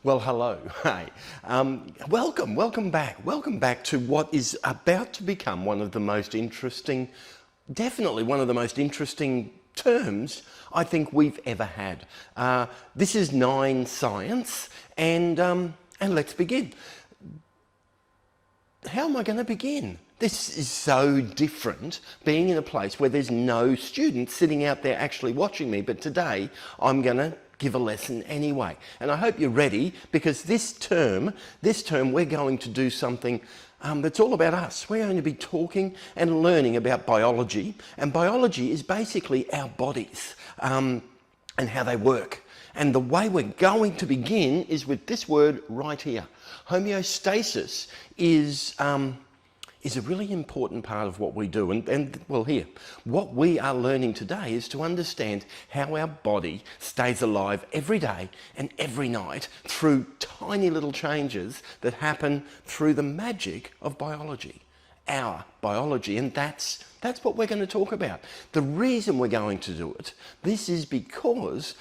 Well, hello. Hey. Welcome back. Welcome back to what is about to become one of the most interesting, definitely one of the most interesting terms I think we've ever had. This is 9 Science, and let's begin. How am I going to begin? This is so different, being in a place where there's no students sitting out there actually watching me, but today I'm going to give a lesson anyway. And I hope you're ready, because this term we're going to do something that's all about us. We're going to be talking and learning about biology, and biology is basically our bodies and how they work. And the way we're going to begin is with this word right here. Homeostasis is a really important part of what we do. And well, here, what we are learning today is to understand how our body stays alive every day and every night through tiny little changes that happen through the magic of biology, our biology. And that's what we're going to talk about. The reason we're going to do it, this is because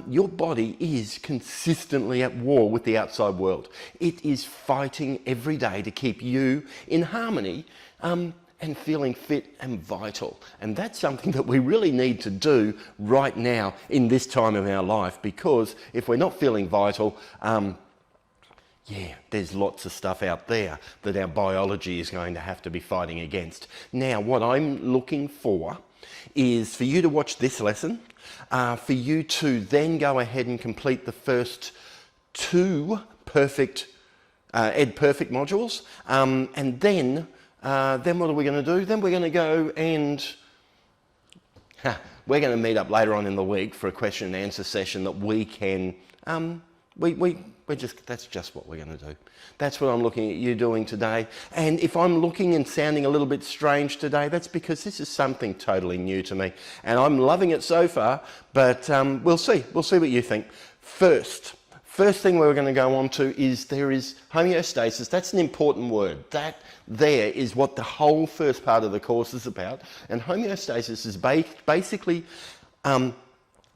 your body is consistently at war with the outside world. It is fighting every day to keep you in harmony and feeling fit and vital. And that's something that we really need to do right now in this time of our life, because if we're not feeling vital, yeah, there's lots of stuff out there that our biology is going to have to be fighting against. Now, what I'm looking for is for you to watch this lesson, for you to then go ahead and complete the first 2 perfect Ed Perfect modules, and then what are we going to do? Then we're going to go and we're going to meet up later on in the week for a question and answer session that we can that's just what we're going to do. That's what I'm looking at you doing today. And if I'm looking and sounding a little bit strange today, that's because this is something totally new to me. And I'm loving it so far, but we'll see. We'll see what you think. First thing we're going to go on to is there is homeostasis. That's an important word. That there is what the whole first part of the course is about. And homeostasis is basically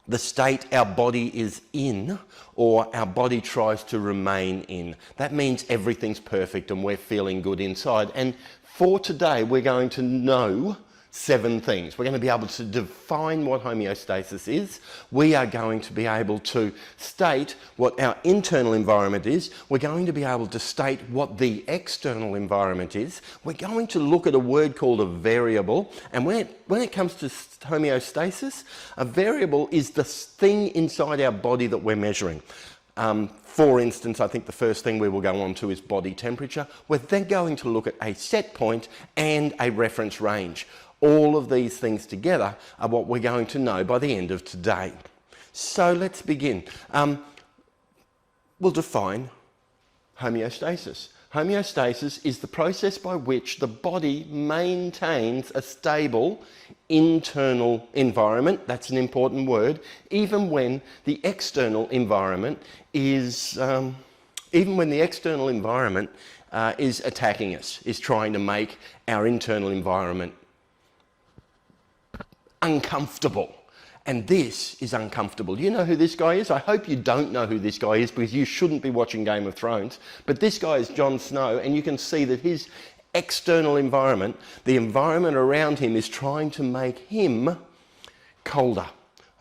the state our body is in, or our body tries to remain in. That means everything's perfect and we're feeling good inside. And for today, we're going to know 7 things. We're going to be able to define what homeostasis is. We are going to be able to state what our internal environment is. We're going to be able to state what the external environment is. We're going to look at a word called a variable. And when it comes to homeostasis, a variable is the thing inside our body that we're measuring. For instance, I think the first thing we will go on to is body temperature. We're then going to look at a set point and a reference range. All of these things together are what we're going to know by the end of today. So let's begin. We'll define homeostasis. Homeostasis is the process by which the body maintains a stable internal environment. That's an important word. Even when the external environment is, is attacking us, is trying to make our internal environment uncomfortable. And this is uncomfortable. You know who this guy is? I hope you don't know who this guy is, because you shouldn't be watching Game of Thrones. But this guy is Jon Snow, and you can see that his external environment, the environment around him, is trying to make him colder.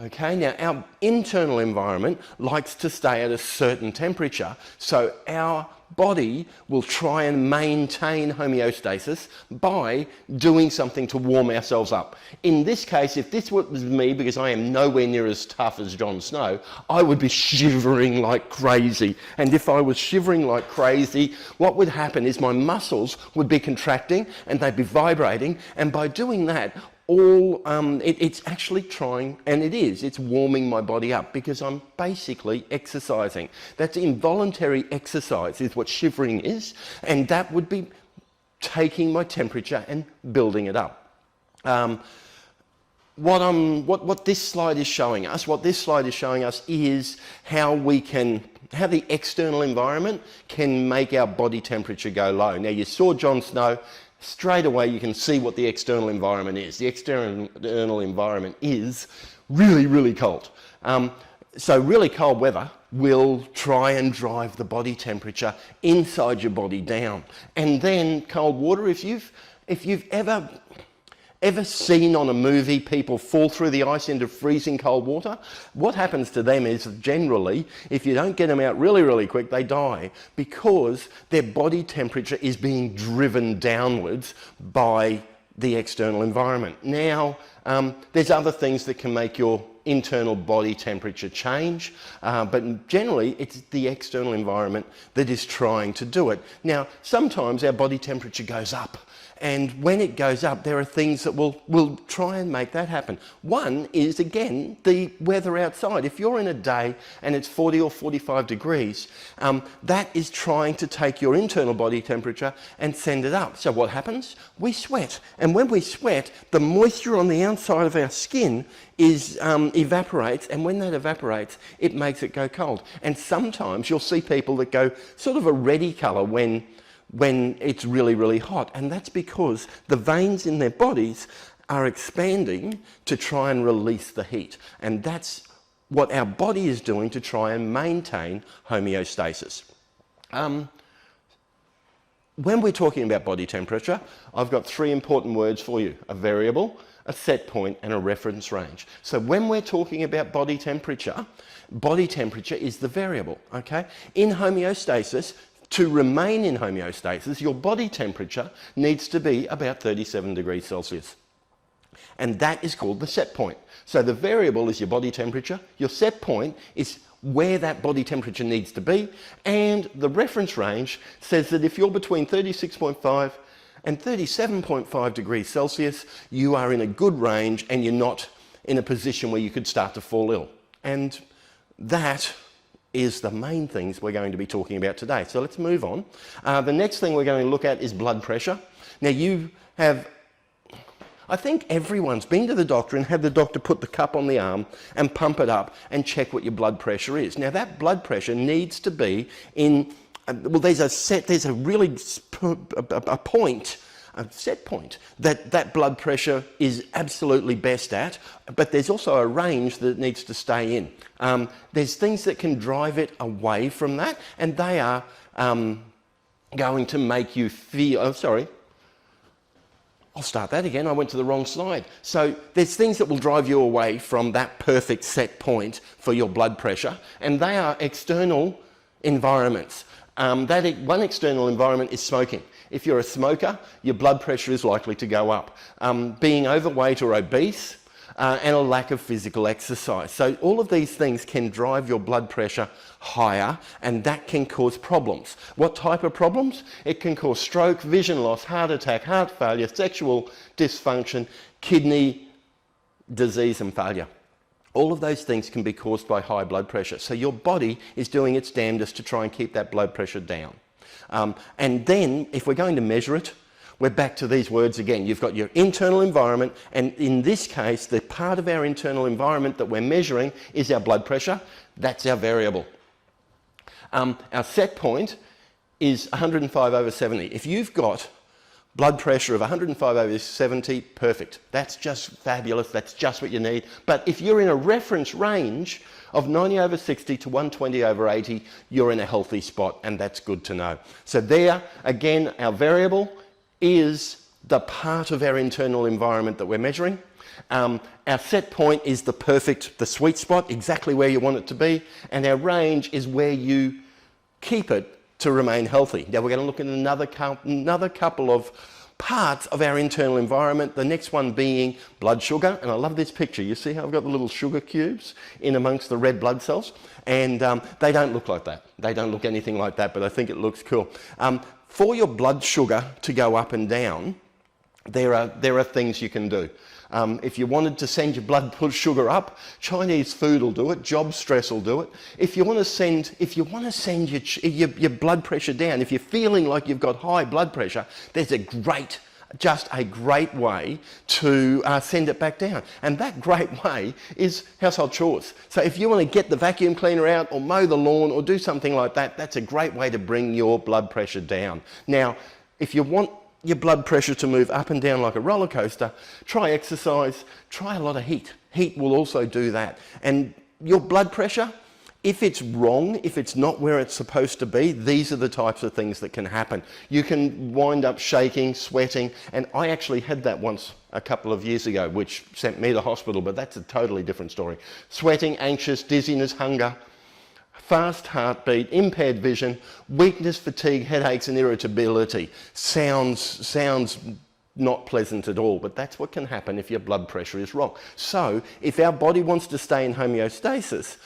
Okay, now our internal environment likes to stay at a certain temperature, so our body will try and maintain homeostasis by doing something to warm ourselves up. In this case, if this was me, because I am nowhere near as tough as Jon Snow, I would be shivering like crazy. And if I was shivering like crazy, what would happen is my muscles would be contracting and they'd be vibrating, and by doing that, it's actually trying, and it's warming my body up, because I'm basically exercising. That's involuntary exercise is what shivering is, and that would be taking my temperature and building it up. What this slide is showing us, is how the external environment can make our body temperature go low. Now, you saw Jon Snow. Straight away you can see what the external environment is. The external environment is really, really cold. So really cold weather will try and drive the body temperature inside your body down. And then cold water, if you've ever seen on a movie people fall through the ice into freezing cold water, what happens to them is generally, if you don't get them out really, really quick, they die because their body temperature is being driven downwards by the external environment. Now, there's other things that can make your internal body temperature change, but generally it's the external environment that is trying to do it. Now, sometimes our body temperature goes up, and when it goes up, there are things that will try and make that happen. One is, again, the weather outside. If you're in a day and it's 40 or 45 degrees, that is trying to take your internal body temperature and send it up. So what happens? We sweat. And when we sweat, the moisture on the outside of our skin evaporates, and when that evaporates, it makes it go cold. And sometimes you'll see people that go sort of a reddy colour when it's really, really hot, and that's because the veins in their bodies are expanding to try and release the heat, and that's what our body is doing to try and maintain homeostasis. When we're talking about body temperature, I've got three important words for you: a variable, a set point, and a reference range. So when we're talking about body temperature is the variable, okay? In homeostasis, to remain in homeostasis, your body temperature needs to be about 37 degrees Celsius. And that is called the set point. So the variable is your body temperature, your set point is where that body temperature needs to be, and the reference range says that if you're between 36.5 and 37.5 degrees Celsius, you are in a good range and you're not in a position where you could start to fall ill. And that is the main things we're going to be talking about today. So let's move on. The next thing we're going to look at is blood pressure. Now I think everyone's been to the doctor and had the doctor put the cup on the arm and pump it up and check what your blood pressure is. Now that blood pressure needs to be in, well, there's a set point that blood pressure is absolutely best at, but there's also a range that it needs to stay in. There's things that can drive it away from that, and they are going to make you feel, I'll start that again, I went to the wrong slide. So there's things that will drive you away from that perfect set point for your blood pressure, and they are external environments. One external environment is smoking. If you're a smoker, your blood pressure is likely to go up. Being overweight or obese, and a lack of physical exercise. So all of these things can drive your blood pressure higher, and that can cause problems. What type of problems? It can cause stroke, vision loss, heart attack, heart failure, sexual dysfunction, kidney disease and failure. All of those things can be caused by high blood pressure. So your body is doing its damnedest to try and keep that blood pressure down. And then, if we're going to measure it, we're back to these words again. You've got your internal environment, and in this case, the part of our internal environment that we're measuring is our blood pressure. That's our variable. Our set point is 105/70. If you've got blood pressure of 105/70, perfect. That's just fabulous. That's just what you need. But if you're in a reference range of 90/60 to 120/80, you're in a healthy spot, and that's good to know. So there, again, our variable is the part of our internal environment that we're measuring. Our set point is the sweet spot, exactly where you want it to be, and our range is where you keep it to remain healthy. Now we're going to look at another couple of parts of our internal environment, the next one being blood sugar. And I love this picture. You see how I've got the little sugar cubes in amongst the red blood cells? And they don't look like that. They don't look anything like that, but I think it looks cool. For your blood sugar to go up and down, there are things you can do. If you wanted to send your blood sugar up, Chinese food will do it, job stress will do it. If you want to send your blood pressure down, if you're feeling like you've got high blood pressure, there's just a great way to send it back down. And that great way is household chores. So if you want to get the vacuum cleaner out or mow the lawn or do something like that, that's a great way to bring your blood pressure down. Now, if you want your blood pressure to move up and down like a roller coaster, try exercise, try a lot of heat. Heat will also do that. And your blood pressure If it's wrong, if it's not where it's supposed to be, these are the types of things that can happen. You can wind up shaking, sweating, and I actually had that once a couple of years ago, which sent me to hospital, but that's a totally different story. Sweating, anxious, dizziness, hunger, fast heartbeat, impaired vision, weakness, fatigue, headaches, and irritability. Sounds not pleasant at all, but that's what can happen if your blood pressure is wrong. So if our body wants to stay in homeostasis,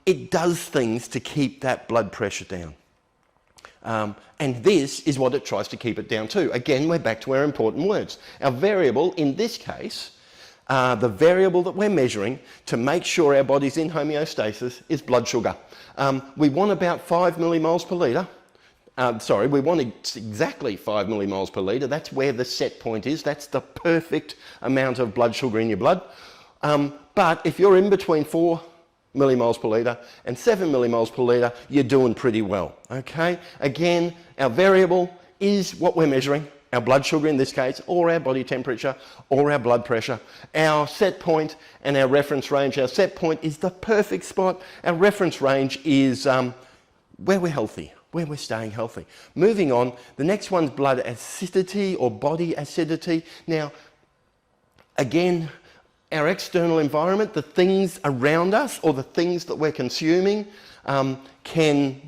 it does things to keep that blood pressure down. And this is what it tries to keep it down to. Again, we're back to our important words. Our variable, in this case, the variable that we're measuring to make sure our body's in homeostasis is blood sugar. We want about 5 millimoles per litre. We want exactly 5 millimoles per litre. That's where the set point is. That's the perfect amount of blood sugar in your blood. But if you're in between 4 millimoles per litre and 7 millimoles per litre, you're doing pretty well, okay? Again, our variable is what we're measuring, our blood sugar in this case, or our body temperature, or our blood pressure. Our set point and our reference range. Our set point is the perfect spot. Our reference range is where we're healthy, where we're staying healthy. Moving on, the next one's blood acidity or body acidity. Now, again, our external environment, the things around us or the things that we're consuming can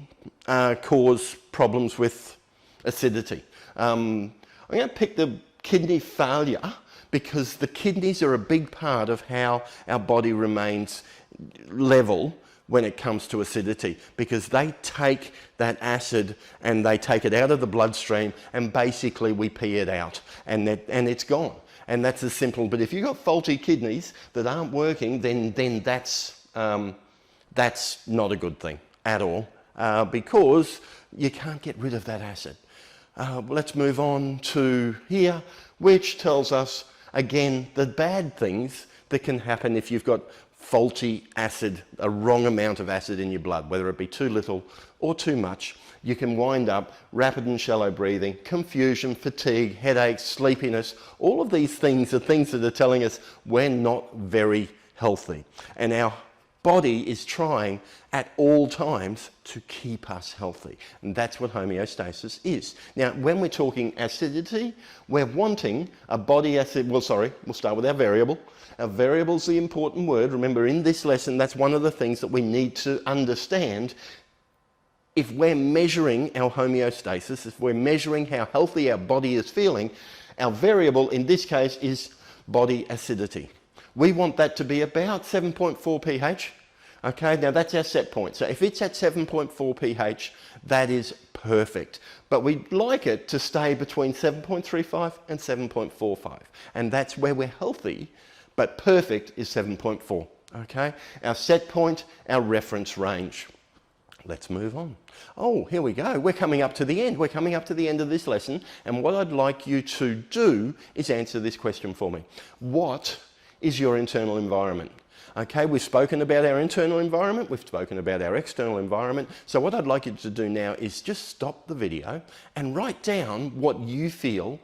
cause problems with acidity. I'm going to pick the kidney failure because the kidneys are a big part of how our body remains level when it comes to acidity, because they take that acid and they take it out of the bloodstream and basically we pee it out and it's gone. And that's as simple. But if you've got faulty kidneys that aren't working, then that's not a good thing at all, because you can't get rid of that acid. Let's move on to here, which tells us, again, the bad things that can happen if you've got faulty acid, a wrong amount of acid in your blood, whether it be too little or too much. You can wind up rapid and shallow breathing, confusion, fatigue, headaches, sleepiness. All of these things are things that are telling us we're not very healthy. And our body is trying at all times to keep us healthy. And that's what homeostasis is. Now, when we're talking acidity, we're wanting a body acid, we'll start with our variable. Our variable's the important word. Remember, in this lesson, that's one of the things that we need to understand. If we're measuring our homeostasis, if we're measuring how healthy our body is feeling, our variable in this case is body acidity. We want that to be about 7.4 pH. Okay, now that's our set point. So if it's at 7.4 pH, that is perfect. But we'd like it to stay between 7.35 and 7.45. And that's where we're healthy, but perfect is 7.4. Okay, our set point, our reference range. Let's move on. Oh, here we go. We're coming up to the end. We're coming up to the end of this lesson. And what I'd like you to do is answer this question for me. What is your internal environment? Okay, we've spoken about our internal environment. We've spoken about our external environment. So what I'd like you to do now is just stop the video and write down what you feel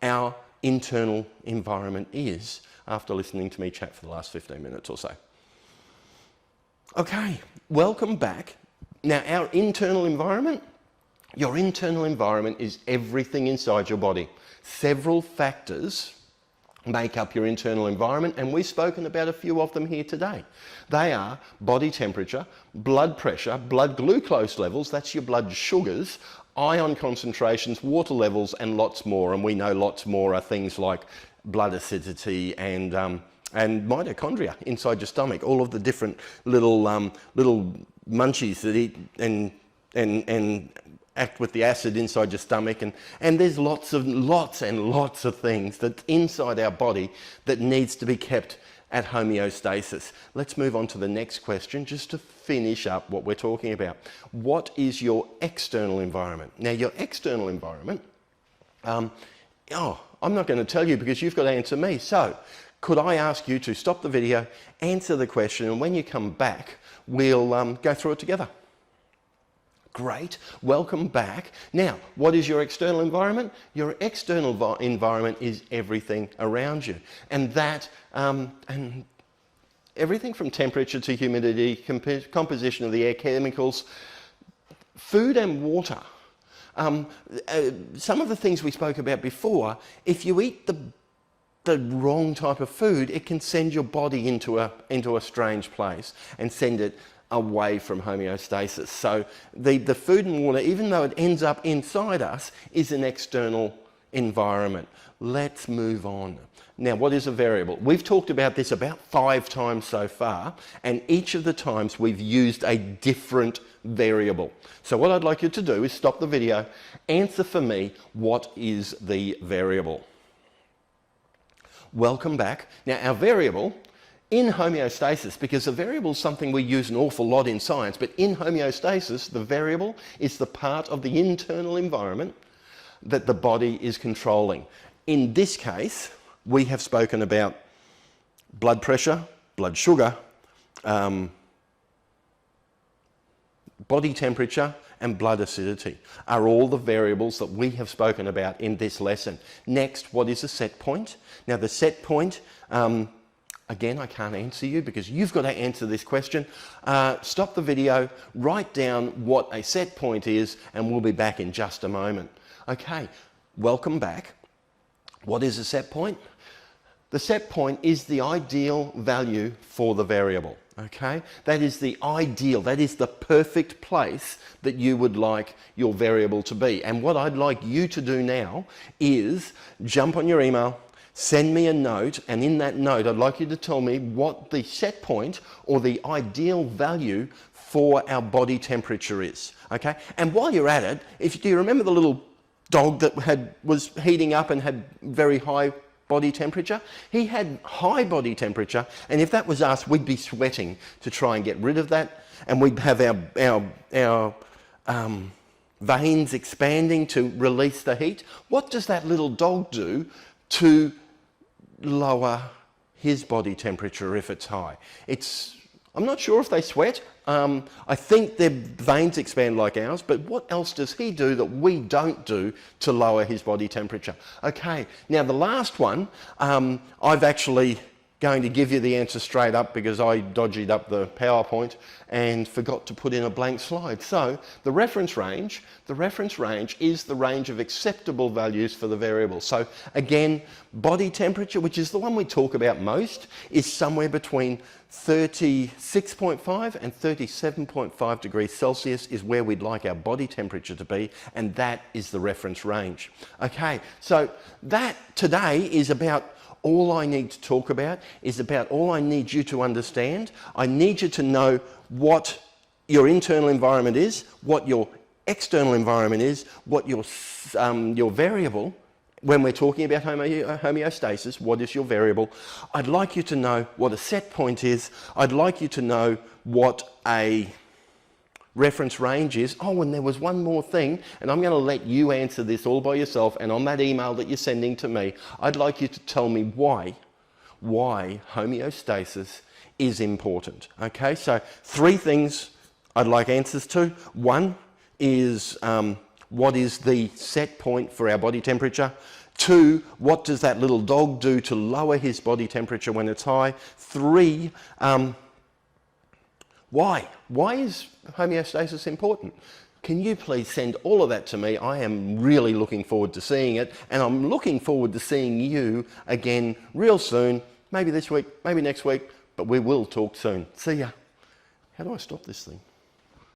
our internal environment is after listening to me chat for the last 15 minutes or so. Okay, welcome back. Now, our internal environment, your internal environment is everything inside your body. Several factors make up your internal environment, and we've spoken about a few of them here today. They are body temperature, blood pressure, blood glucose levels, that's your blood sugars, ion concentrations, water levels, and lots more. And we know lots more are things like blood acidity and mitochondria inside your stomach, all of the different little munchies that eat and act with the acid inside your stomach, and there's lots and lots of things that's inside our body that needs to be kept at homeostasis. Let's move on to the next question just to finish up what we're talking about. What is your external environment? Now, your external environment, I'm not going to tell you because you've got to answer me. So could I ask you to stop the video, answer the question, and when you come back, we'll go through it together. Great, welcome back. Now, what is your external environment? Your external environment is everything around you. And that, everything from temperature to humidity, composition of the air, chemicals, food and water. Some of the things we spoke about before, if you eat the wrong type of food, it can send your body into a strange place and send it away from homeostasis. So the food and water, even though it ends up inside us, is an external environment. Let's move on. Now, what is a variable? We've talked about this about 5 times so far, and each of the times we've used a different variable. So what I'd like you to do is stop the video, answer for me, what is the variable? Welcome back. Now, our variable in homeostasis, because a variable is something we use an awful lot in science, but in homeostasis, the variable is the part of the internal environment that the body is controlling. In this case, we have spoken about blood pressure, blood sugar, body temperature, and blood acidity are all the variables that we have spoken about in this lesson. Next, what is a set point? Now, the set point, again, I can't answer you because you've got to answer this question. Stop the video, write down what a set point is, and we'll be back in just a moment. Okay, welcome back. What is a set point? The set point is the ideal value for the variable, okay? That is the ideal, that is the perfect place that you would like your variable to be. And what I'd like you to do now is jump on your email, send me a note, and in that note, I'd like you to tell me what the set point or the ideal value for our body temperature is, okay? And while you're at it, do you remember the little dog that was heating up and had very high body temperature? He had high body temperature, and if that was us, we'd be sweating to try and get rid of that, and we'd have our veins expanding to release the heat. What does that little dog do to lower his body temperature if it's high? I'm not sure if they sweat. I think their veins expand like ours, but what else does he do that we don't do to lower his body temperature? Okay, now the last one, I've actually going to give you the answer straight up because I dodged up the PowerPoint and forgot to put in a blank slide. So the reference range is the range of acceptable values for the variable. So again, body temperature, which is the one we talk about most, is somewhere between 36.5 and 37.5 degrees Celsius is where we'd like our body temperature to be, and that is the reference range. Okay, so that today is about all I need to talk about, is about all I need you to understand. I need you to know what your internal environment is, what your external environment is, what your variable, when we're talking about homeostasis, what is your variable? I'd like you to know what a set point is. I'd like you to know what a reference range is. Oh, and there was one more thing, and I'm going to let you answer this all by yourself, and on that email that you're sending to me, I'd like you to tell me why homeostasis is important. Okay, so 3 things I'd like answers to. 1 is what is the set point for our body temperature? 2, what does that little dog do to lower his body temperature when it's high? 3, why? Why is homeostasis important? Can you please send all of that to me? I am really looking forward to seeing it, and I'm looking forward to seeing you again real soon, maybe this week, maybe next week, but we will talk soon. See ya. How do I stop this thing?